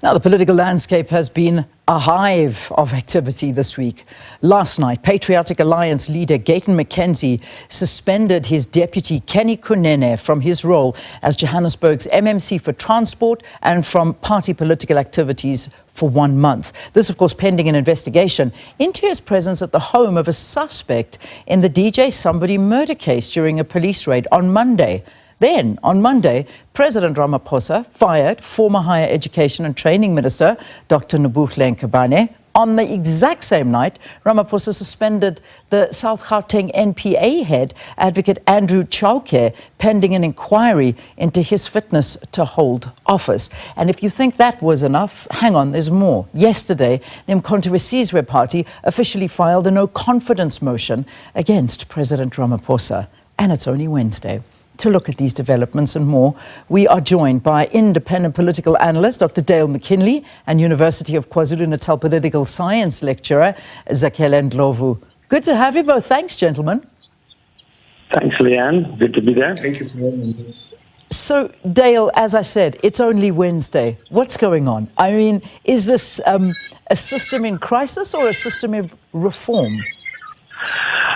Now, the political landscape has been a hive of activity this week. Last night, Patriotic Alliance leader Gayton McKenzie suspended his deputy Kenny Kunene from his role as Johannesburg's MMC for transport and from party political activities for 1 month. This, of course, pending an investigation into his presence at the home of a suspect in the DJ Sumbody murder case during a police raid on Monday. Then, on Monday, President Ramaphosa fired former Higher Education and Training Minister Dr. Nobuhle Nkabane. On the exact same night, Ramaphosa suspended the South Gauteng NPA head, Adv Andrew Chauke, pending an inquiry into his fitness to hold office. And if you think that was enough, hang on, there's more. Yesterday, the Umkhonto Wesizwe Party officially filed a no-confidence motion against President Ramaphosa. And it's only Wednesday. To look at these developments and more, we are joined by independent political analyst Dr. McKinley and University of KwaZulu-Natal political science lecturer Zakhele Ndlovu. Good to have you both. Thanks, gentlemen. Thanks, Leanne. Good to be there. Thank you for having us. So, Dale, as I said, it's only Wednesday. What's going on? I mean, is this a system in crisis or a system of reform?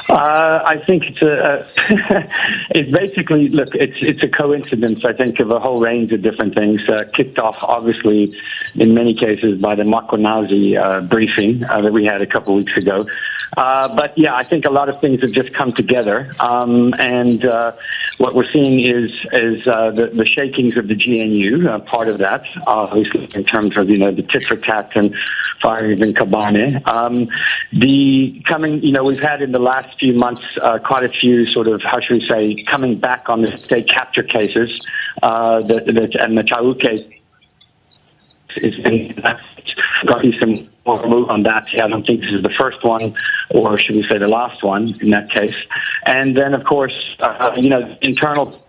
I think it's basically, look, it's a coincidence, I think, of a whole range of different things, kicked off, obviously, in many cases, by the Makonazi briefing that we had a couple of weeks ago. But yeah, I think a lot of things have just come together, and what we're seeing is the shakings of the GNU, part of that, obviously, in terms of, the tit for tat and firing of Nkabane. We've had in the last few months quite a few sort of, how should we say, coming back on the state capture cases, and the Chauke is got to be some more move on that. I don't think this is the first one, or should we say the last one in that case. And then, of course, internal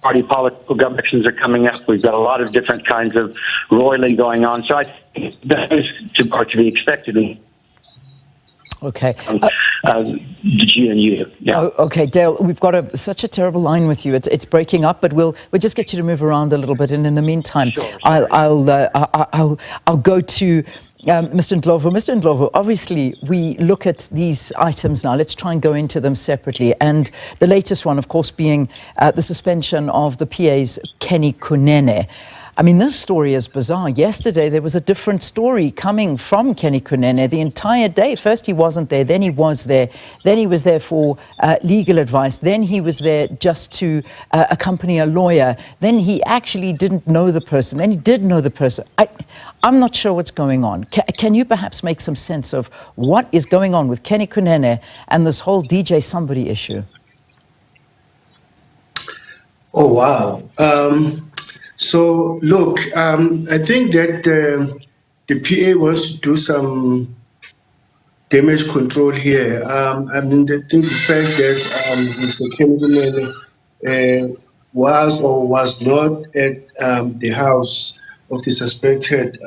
party political elections are coming up. We've got a lot of different kinds of roiling going on. So I think that is to be expected. Okay. The GNU. Yeah. Oh, okay, Dale, we've got such a terrible line with you. It's breaking up, but we'll just get you to move around a little bit. And in the meantime, sure. I'll go to Mr. Ndlovu. Mr. Ndlovu, obviously, we look at these items now. Let's try and go into them separately. And the latest one, of course, being the suspension of the PA's Kenny Kunene. I mean, this story is bizarre. Yesterday, there was a different story coming from Kenny Kunene the entire day. First, he wasn't there. Then he was there. Then he was there for legal advice. Then he was there just to accompany a lawyer. Then he actually didn't know the person. Then he did know the person. I'm not sure what's going on. Can you perhaps make some sense of what is going on with Kenny Kunene and this whole DJ Sumbody issue? Oh, wow. So, look, I think that the PA wants to do some damage control here. I think the fact that Mr. Kunene was or was not at the house of the suspected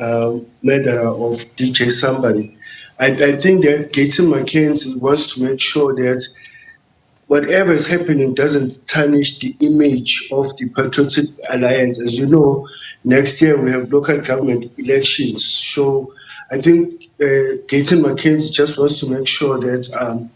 murderer of DJ Sumbody, I think that Gayton McKenzie wants to make sure that whatever is happening doesn't tarnish the image of the Patriotic Alliance. As you know, next year we have local government elections. So I think Gayton McKenzie just wants to make sure that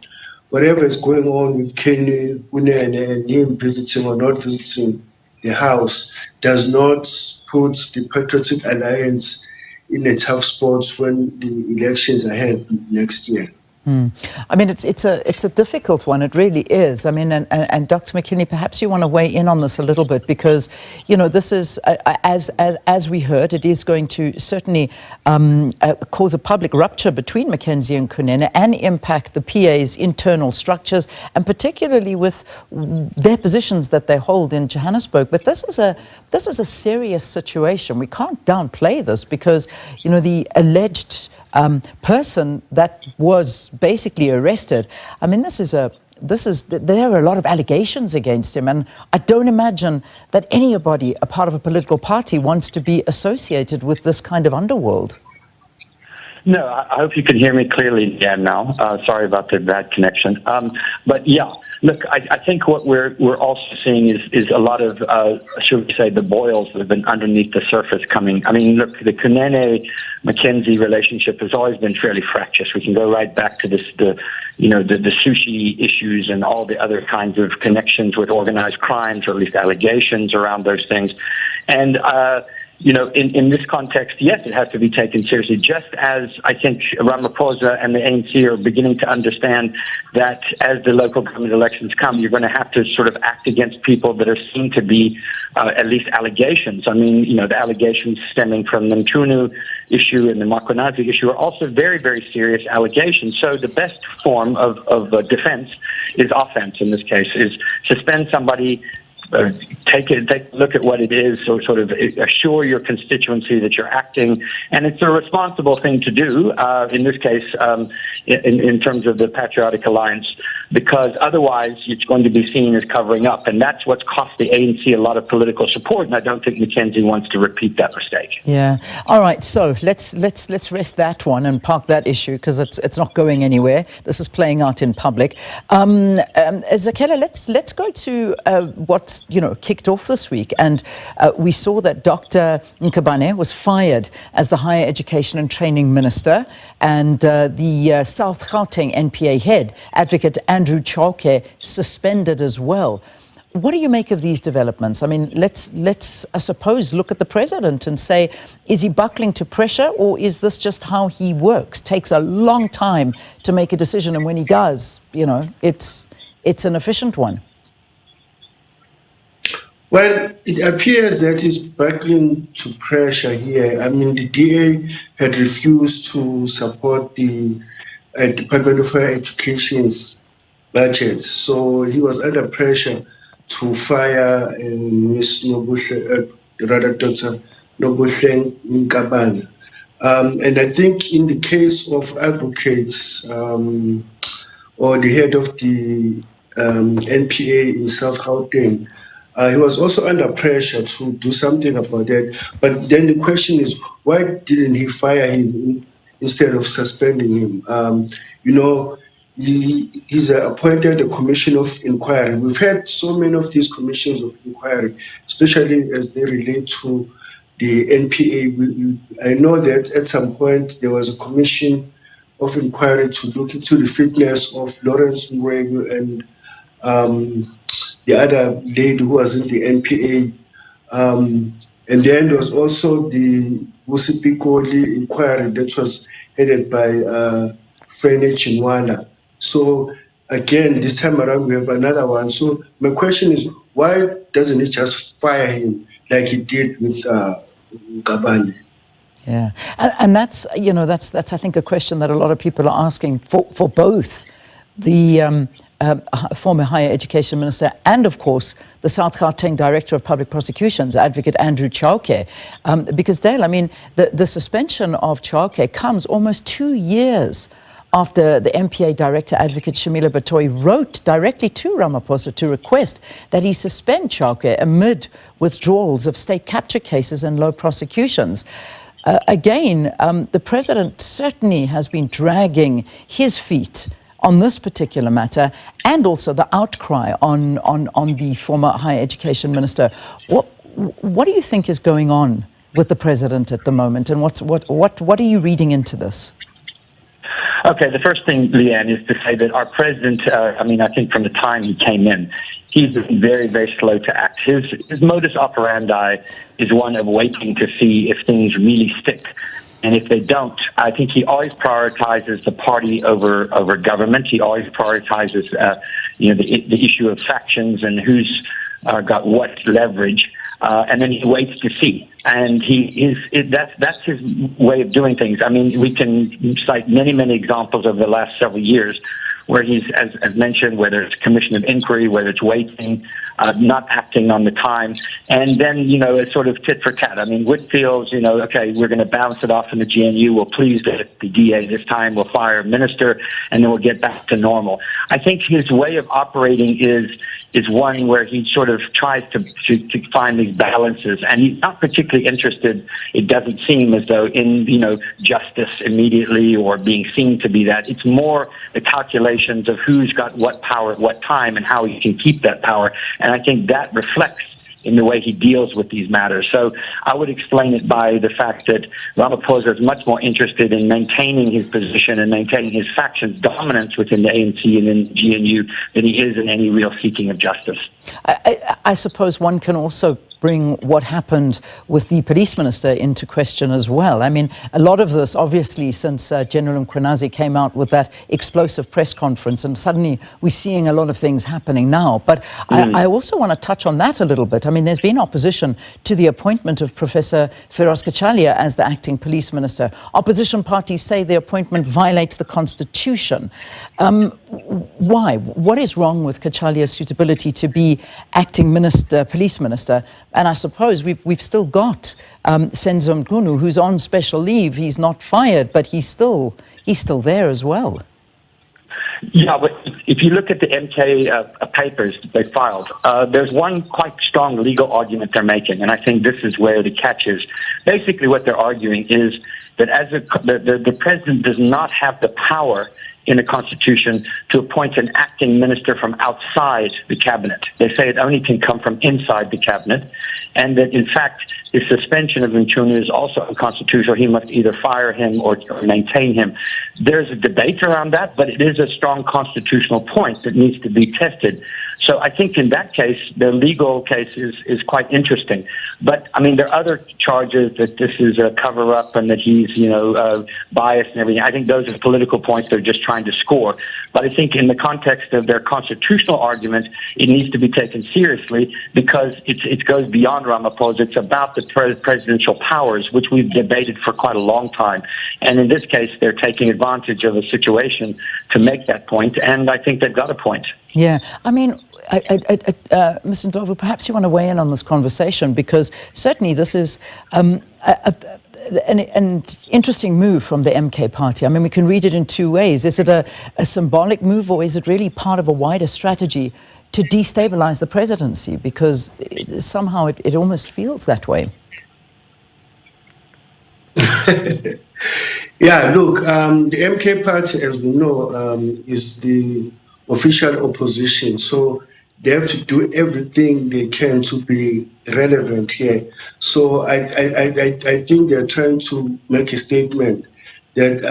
whatever is going on with Kenny Kunene and him visiting or not visiting the house does not put the Patriotic Alliance in a tough spot when the elections are held next year. I mean, it's a difficult one. It really is. I mean, and Dr. McKinley, perhaps you want to weigh in on this a little bit because, this is, as we heard, it is going to certainly cause a public rupture between McKenzie and Kunene and impact the PA's internal structures, and particularly with their positions that they hold in Johannesburg. But this is a serious situation. We can't downplay this because, the alleged person that was basically arrested. I mean, there are a lot of allegations against him, and I don't imagine that anybody, a part of a political party, wants to be associated with this kind of underworld. No, I hope you can hear me clearly, Dan, now. Sorry about the bad connection. But yeah, look, I think what we're also seeing is a lot of, should we say, the boils that have been underneath the surface coming. I mean, look, the Kunene McKenzie relationship has always been fairly fractious. We can go right back to the sushi issues and all the other kinds of connections with organized crimes, or at least allegations around those things. And, in this context, yes, it has to be taken seriously, just as I think Ramaphosa and the ANC are beginning to understand that as the local government elections come, you're going to have to sort of act against people that are seen to be at least allegations. I mean, the allegations stemming from the Mchunu issue and the Makhonazi issue are also very, very serious allegations. So the best form of defense is offense in this case, is suspend somebody, take a look at what it is, or sort of assure your constituency that you're acting, and it's a responsible thing to do in this case, in terms of the Patriotic Alliance, because otherwise it's going to be seen as covering up, and that's what's cost the ANC a lot of political support. And I don't think McKenzie wants to repeat that mistake. Yeah. All right. So let's rest that one and park that issue, because it's not going anywhere. This is playing out in public. Zakhele, let's go to what's kicked off this week, and we saw that Dr. Nkabane was fired as the Higher Education and Training Minister, and the South Gauteng NPA head, Advocate Andrew Chauke, suspended as well. What do you make of these developments? I mean, let's I suppose look at the president and say, is he buckling to pressure, or is this just how he works? Takes a long time to make a decision, and when he does, it's an efficient one. Well, it appears that he's buckling to pressure here. I mean, the DA had refused to support the Department of Higher Education's budget, so he was under pressure to fire Ms. Nobuhle, Dr. Nobuhle Nkabane. And I think in the case of advocates or the head of the NPA in South Gauteng, he was also under pressure to do something about that. But then the question is, why didn't he fire him instead of suspending him? He's appointed a commission of inquiry. We've had so many of these commissions of inquiry, especially as they relate to the NPA. I know that at some point there was a commission of inquiry to look into the fitness of Lawrence Nwegu and the other lady who was in the NPA. And then there was also the Wusipikoli inquiry that was headed by Frene Chinwana. So again, this time around we have another one. So my question is, why doesn't he just fire him like he did with Nkabane? Yeah, and that's I think a question that a lot of people are asking for both the former Higher Education Minister and, of course, the South Gauteng Director of Public Prosecutions, Advocate Andrew Chauke. Because, Dale, I mean, the suspension of Chauke comes almost 2 years after the MPA Director, Advocate Shamila Batoyi, wrote directly to Ramaphosa to request that he suspend Chauke amid withdrawals of state capture cases and low prosecutions. Again, the president certainly has been dragging his feet on this particular matter, and also the outcry on the former Higher Education Minister. What do you think is going on with the president at the moment, and what are you reading into this? Okay, the first thing, Leanne, is to say that our president, I think from the time he came in, he's been very, very slow to act. His modus operandi is one of waiting to see if things really stick. And if they don't, I think he always prioritizes the party over government. He always prioritizes, the issue of factions and who's got what leverage. And then he waits to see. And that's his way of doing things. I mean, we can cite many, many examples over the last several years where he's, as mentioned, whether it's commission of inquiry, whether it's waiting, not acting on the time. And then, it's sort of tit for tat. I mean, Whitfield's, okay, we're going to bounce it off in the GNU. We'll please the DA this time. We'll fire a minister, and then we'll get back to normal. I think his way of operating is one where he sort of tries to find these balances, and he's not particularly interested, it doesn't seem as though, in justice immediately or being seen to be that. It's more the calculations of who's got what power at what time and how he can keep that power, and I think that reflects in the way he deals with these matters. So I would explain it by the fact that Ramaphosa is much more interested in maintaining his position and maintaining his faction's dominance within the ANC and in the GNU than he is in any real seeking of justice. I suppose one can also bring what happened with the police minister into question as well. I mean, a lot of this, obviously, since General Nkabane came out with that explosive press conference, and suddenly we're seeing a lot of things happening now. But I also want to touch on that a little bit. I mean, there's been opposition to the appointment of Professor Firas Kachalia as the acting police minister. Opposition parties say the appointment violates the constitution. Why? What is wrong with Kachalia's suitability to be acting minister, police minister? And I suppose we've still got Senzo Mchunu, who's on special leave. He's not fired, but he's still there as well. Yeah, but if you look at the MK papers they filed, there's one quite strong legal argument they're making, and I think this is where the catch is. Basically, what they're arguing is that as the president does not have the power in the Constitution to appoint an acting minister from outside the cabinet. They say it only can come from inside the cabinet, and that, in fact, the suspension of Mchunu is also unconstitutional. He must either fire him or maintain him. There's a debate around that, but it is a strong constitutional point that needs to be tested. So I think in that case, the legal case is quite interesting. But, I mean, there are other charges that this is a cover-up and that he's, biased and everything. I think those are political points they're just trying to score. But I think in the context of their constitutional argument, it needs to be taken seriously because it goes beyond Ramaphosa. It's about the presidential powers, which we've debated for quite a long time. And in this case, they're taking advantage of a situation to make that point, and I think they've got a point. Yeah, I mean, Mr. Ndlovu, perhaps you want to weigh in on this conversation, because certainly this is an interesting move from the MK party. I mean, we can read it in two ways. Is it a symbolic move, or is it really part of a wider strategy to destabilize the presidency? Because somehow it almost feels that way. Yeah, look, the MK party, as we know, is the official opposition. So they have to do everything they can to be relevant here. So I think they're trying to make a statement that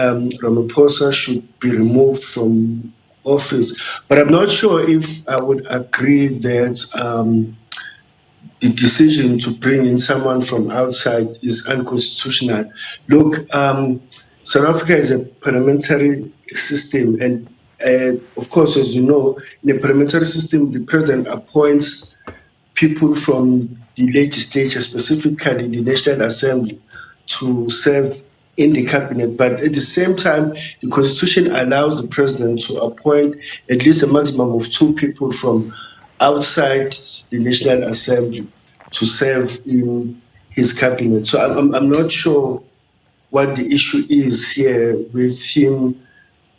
Ramaphosa should be removed from office. But I'm not sure if I would agree that the decision to bring in someone from outside is unconstitutional. Look, South Africa is a parliamentary system, and of course, as you know, in a parliamentary system, the president appoints people from the legislature, specifically the National Assembly, to serve in the cabinet. But at the same time, the Constitution allows the president to appoint at least a maximum of 2 people from outside the National Assembly to serve in his cabinet. So I'm not sure what the issue is here with him,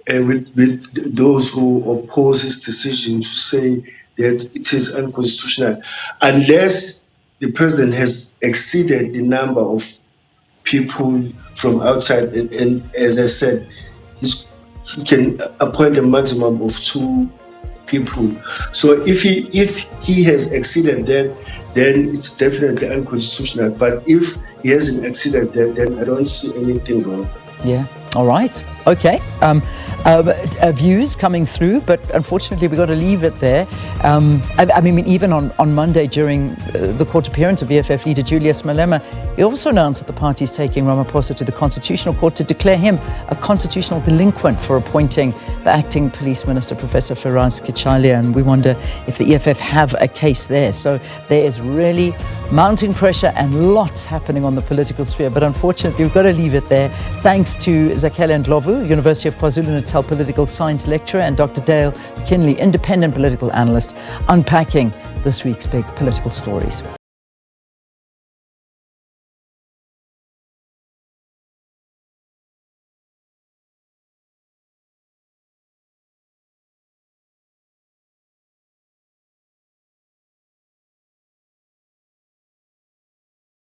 with those who oppose his decision to say that it is unconstitutional, unless the president has exceeded the number of people from outside. And as I said, he can appoint a maximum of 2 people. So if he has exceeded that, then it's definitely unconstitutional. But if he hasn't exceeded that, then I don't see anything wrong. Yeah. All right. Okay. Views coming through, but unfortunately we've got to leave it there. I mean, even on Monday during the court appearance of EFF leader Julius Malema, he also announced that the party is taking Ramaphosa to the Constitutional Court to declare him a constitutional delinquent for appointing the acting police minister, Professor Firas Kachalia, and we wonder if the EFF have a case there. So there is really mounting pressure and lots happening on the political sphere, but unfortunately we've got to leave it there. Thanks to Zakhele Ndlovu, University of KwaZulu-Natal political science lecturer, and Dr. Dale McKinley, independent political analyst, unpacking this week's big political stories.